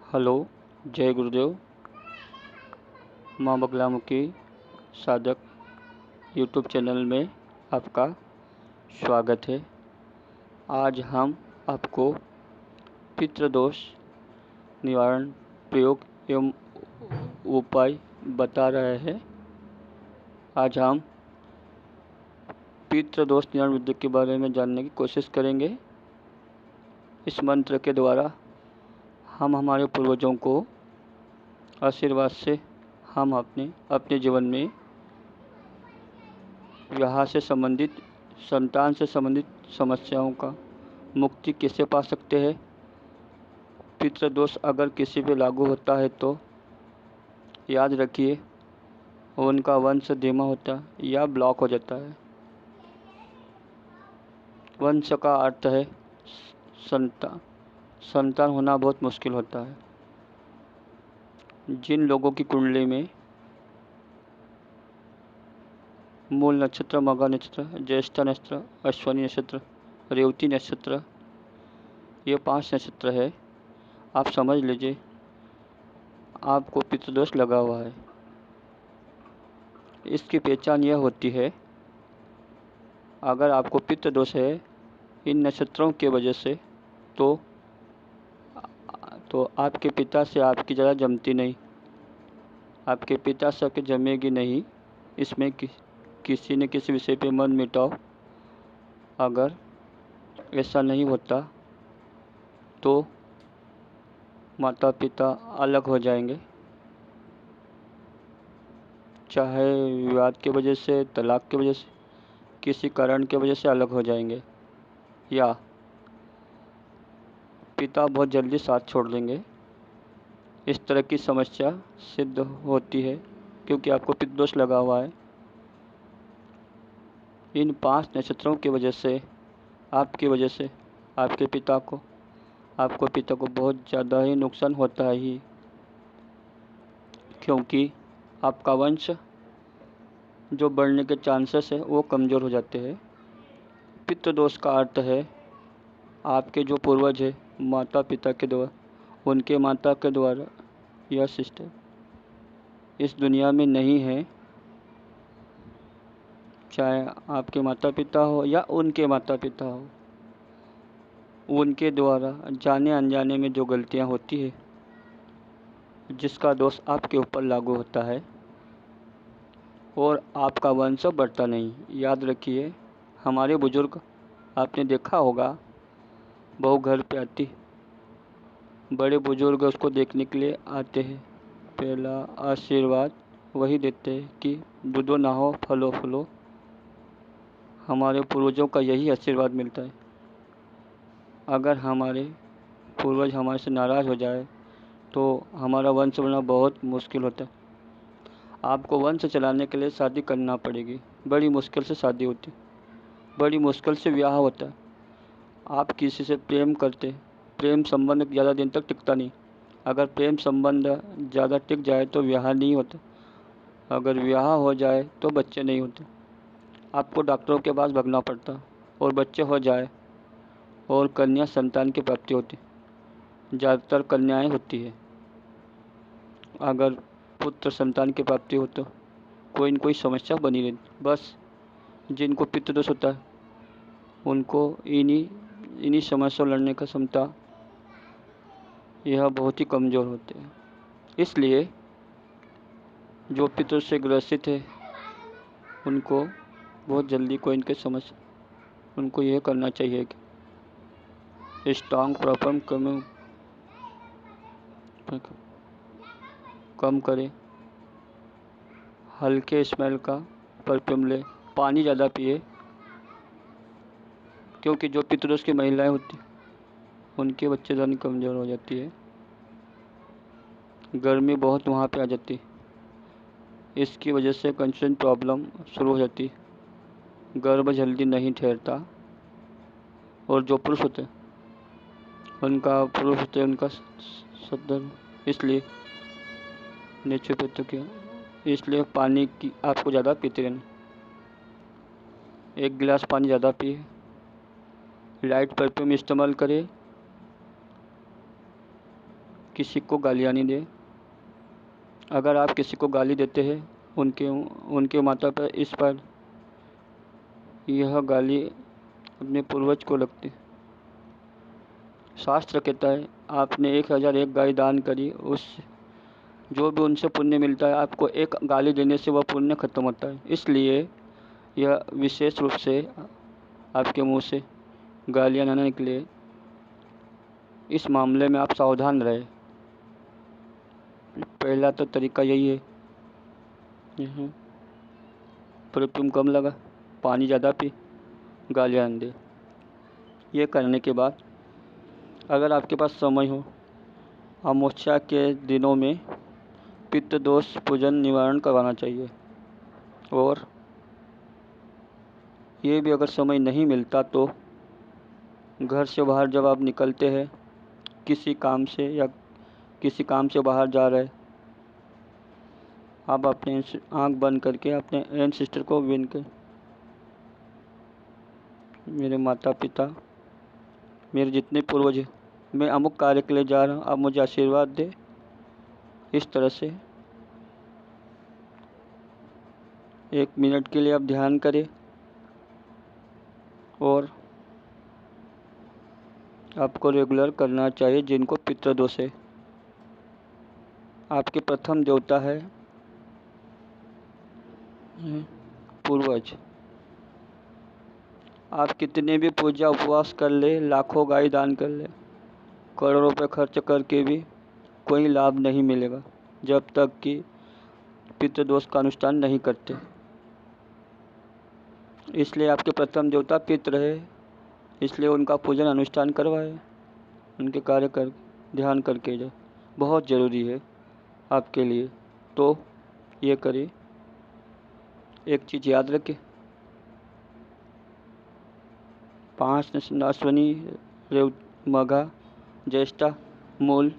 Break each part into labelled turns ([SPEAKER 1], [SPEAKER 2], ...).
[SPEAKER 1] Hello, जय गुरुदेव। माँ बगलामुखी साधक यूट्यूब चैनल में आपका स्वागत है। आज हम आपको पितृदोष निवारण प्रयोग एवं उपाय बता रहे हैं। आज हम पितृदोष निवारण विधि के बारे में जानने की कोशिश करेंगे। इस मंत्र के द्वारा हम हमारे पूर्वजों को आशीर्वाद से हम अपने जीवन में विवाह से संबंधित, संतान से संबंधित समस्याओं का मुक्ति कैसे पा सकते हैं। पितृदोष अगर किसी पे लागू होता है तो याद रखिए उनका वंश धीमा होता है या ब्लॉक हो जाता है। वंश का अर्थ है संतान होना बहुत मुश्किल होता है। जिन लोगों की कुंडली में मूल नक्षत्र, मघा नक्षत्र, ज्येष्ठ नक्षत्र, अश्विनी नक्षत्र, रेवती नक्षत्र, ये 5 नक्षत्र है, आप समझ लीजिए आपको पितृदोष लगा हुआ है। इसकी पहचान यह होती है, अगर आपको पितृदोष है इन नक्षत्रों के वजह से तो आपके पिता से आपकी ज़्यादा जमती नहीं, आपके पिता से आपकी जमेगी नहीं। इसमें किसी न किसी विषय पे मन मिटाओ। अगर ऐसा नहीं होता तो माता पिता अलग हो जाएंगे, चाहे विवाद की वजह से, तलाक की वजह से, किसी कारण की वजह से अलग हो जाएंगे, या पिता बहुत जल्दी साथ छोड़ देंगे। इस तरह की समस्या सिद्ध होती है क्योंकि आपको पितृदोष लगा हुआ है। इन 5 नक्षत्रों की वजह से आपकी वजह से आपके पिता को बहुत ज़्यादा ही नुकसान होता है ही, क्योंकि आपका वंश जो बढ़ने के चांसेस है वो कमज़ोर हो जाते हैं। पितृदोष का अर्थ है आपके जो पूर्वज है माता पिता के द्वारा, उनके माता के द्वारा यह सिस्टम इस दुनिया में नहीं है, चाहे आपके माता पिता हो या उनके माता पिता हो, उनके द्वारा जाने अनजाने में जो गलतियां होती है जिसका दोष आपके ऊपर लागू होता है और आपका वंश बढ़ता नहीं। याद रखिए हमारे बुजुर्ग, आपने देखा होगा बहू घर पे आती, बड़े बुजुर्ग उसको देखने के लिए आते हैं, पहला आशीर्वाद वही देते हैं कि दूधो नहाओ फलो फूलो। हमारे पूर्वजों का यही आशीर्वाद मिलता है। अगर हमारे पूर्वज हमारे से नाराज़ हो जाए तो हमारा वंश बढ़ना बहुत मुश्किल होता है। आपको वंश चलाने के लिए शादी करना पड़ेगी, बड़ी मुश्किल से शादी होती है, बड़ी मुश्किल से ब्याह होता है। आप किसी से प्रेम करते, प्रेम संबंध ज़्यादा दिन तक टिकता नहीं। अगर प्रेम संबंध ज़्यादा टिक जाए तो ब्याह नहीं होता, अगर ब्याह हो जाए तो बच्चे नहीं होते। आपको डॉक्टरों के पास भागना पड़ता और बच्चे हो जाए और कन्या संतान की प्राप्ति होती, ज़्यादातर कन्याएं होती है। अगर पुत्र संतान की प्राप्ति हो तो कोई न कोई समस्या बनी रहती। बस जिनको पितृदोष होता है उनको इन्हीं समस्याओं लड़ने का क्षमता यह बहुत ही कमज़ोर होते हैं। इसलिए जो पितृदोष से ग्रसित है उनको बहुत जल्दी कोई इनके समस्या, उनको यह करना चाहिए कि स्ट्रॉन्ग परफ्यूम कम करें, हल्के स्मेल का परफ्यूम ले, पानी ज़्यादा पिए, क्योंकि जो पितृदोष की महिलाएं होती उनके बच्चेदानी कमज़ोर हो जाती है, गर्मी बहुत वहाँ पे आ जाती, इसकी वजह से कंस्टेंट प्रॉब्लम शुरू हो जाती, गर्भ जल्दी नहीं ठहरता। और जो पुरुष होते उनका सदर, इसलिए नीचे पे तो क्या, इसलिए पानी की आपको ज़्यादा पीते रहना, 1 गिलास पानी ज़्यादा पिए, लाइट परफ्यूम इस्तेमाल करें, किसी को गालियाँ नहीं दें। अगर आप किसी को गाली देते हैं, उनके माता पर इस पर यह गाली अपने पूर्वज को लगती। शास्त्र कहता है आपने 1001 गाय दान करी, उस जो भी उनसे पुण्य मिलता है, आपको एक गाली देने से वह पुण्य खत्म होता है। इसलिए यह विशेष रूप से आपके मुंह से गालियाँ न निकले, इस मामले में आप सावधान रहे। पहला तो तरीका यही है। परफ्यूम कम लगा, पानी ज़्यादा पी, गालियाँ न दे। ये करने के बाद अगर आपके पास समय हो, अमावस्या के दिनों में पित्त दोष पूजन निवारण करवाना चाहिए। और ये भी अगर समय नहीं मिलता तो घर से बाहर जब आप निकलते हैं किसी काम से या किसी काम से बाहर जा रहे, आप अपने आंख बंद करके अपने एंसेस्टर को विन कर, मेरे माता पिता, मेरे जितने पूर्वज हैं, मैं अमुक कार्य के लिए जा रहा हूँ, आप मुझे आशीर्वाद दे। इस तरह से 1 मिनट के लिए आप ध्यान करें और आपको रेगुलर करना चाहिए। जिनको पितृदोष है, आपके प्रथम देवता है पूर्वज। आप कितने भी पूजा उपवास कर ले, लाखों गाय दान कर ले, करोड़ों रुपए खर्च करके भी कोई लाभ नहीं मिलेगा जब तक कि पितृदोष का अनुष्ठान नहीं करते। इसलिए आपके प्रथम देवता पितृ है, इसलिए उनका पूजन अनुष्ठान करवाए, उनके कार्य कर ध्यान करके जाए, बहुत ज़रूरी है आपके लिए। तो ये करिए। एक चीज़ याद रखें, 5 अश्विनी, मघा, ज्येष्ठा, मूल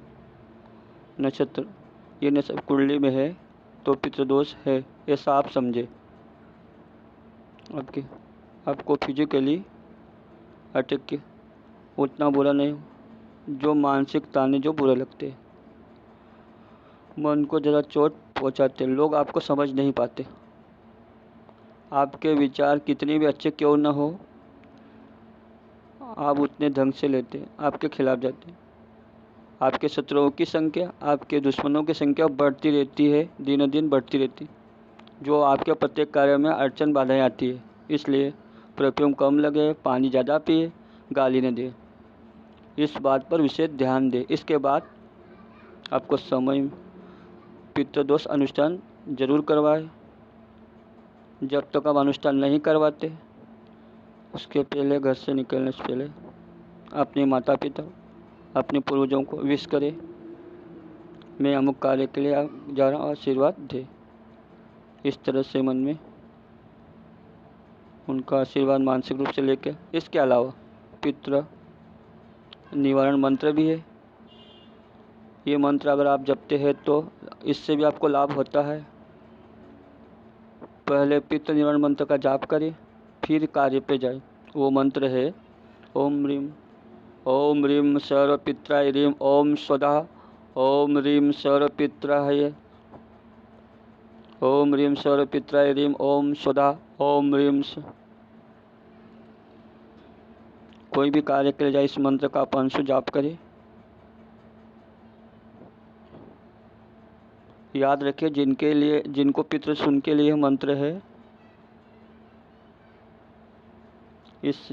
[SPEAKER 1] नक्षत्र, ये नक्षत्र कुंडली में है तो पितृदोष है, ऐसा आप समझे। आपको फिजिकली अटैक के उतना बुरा नहीं हो, जो मानसिक ताने जो बुरे लगते हैं, मन को ज़रा चोट पहुंचाते, लोग आपको समझ नहीं पाते। आपके विचार कितने भी अच्छे क्यों न हो, आप उतने ढंग से लेते, आपके खिलाफ जाते। आपके शत्रुओं की संख्या, आपके दुश्मनों की संख्या बढ़ती रहती है, दिनों दिन बढ़ती रहती, जो आपके प्रत्येक कार्य में अड़चन बाधाएं आती है। इसलिए परफ्यूम कम लगे, पानी ज़्यादा पिए, गाली न दे, इस बात पर विशेष ध्यान दे। इसके बाद आपको समय पितृदोष अनुष्ठान जरूर करवाए। जब तक आप अनुष्ठान नहीं करवाते, उसके पहले घर से निकलने से पहले अपने माता पिता, अपने पूर्वजों को विश करें, मैं अमुक कार्य के लिए जा रहा हूँ, आशीर्वाद दे। इस तरह से मन में उनका आशीर्वाद मानसिक रूप से लेके। इसके अलावा पितृ निवारण मंत्र भी है। ये मंत्र अगर आप जपते हैं तो इससे भी आपको लाभ होता है। पहले पितृ निवारण मंत्र का जाप करें, फिर कार्य पे जाए। वो मंत्र है ओम ह्रीं सर्वपित्राय ह्रीं ओम स्वधा, ओम ह्रीं सर्वपित्राय, ओम ह्रीं सर्वपित्राय ह्रीं ओम स्वधा, ओम ह्रीं। कोई भी कार्य के लिए जाए इस मंत्र का 500 जाप करें। याद रखिए, जिनको पितृ सुन के लिए मंत्र है, इस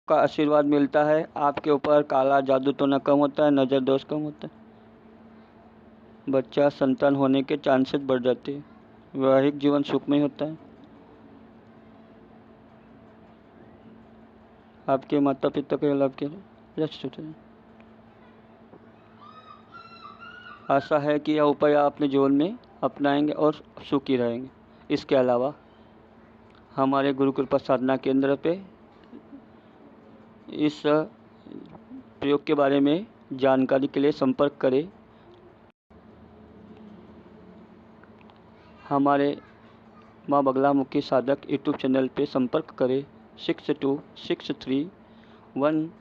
[SPEAKER 1] का आशीर्वाद मिलता है। आपके ऊपर काला जादू तो न कम होता है, नज़र दोष कम होता है, बच्चा संतान होने के चांसेस बढ़ जाते हैं, वैवाहिक जीवन सुखमय होता है। आपके माता पिता के लाभ के लक्ष्य होते हैं। आशा है कि यह उपाय आप अपने जीवन में अपनाएंगे और सुखी रहेंगे। इसके अलावा हमारे गुरु कृपा साधना केंद्र पे इस प्रयोग के बारे में जानकारी के लिए संपर्क करें। हमारे माँ बगलामुखी साधक यूट्यूब चैनल पे संपर्क करें। 6263 1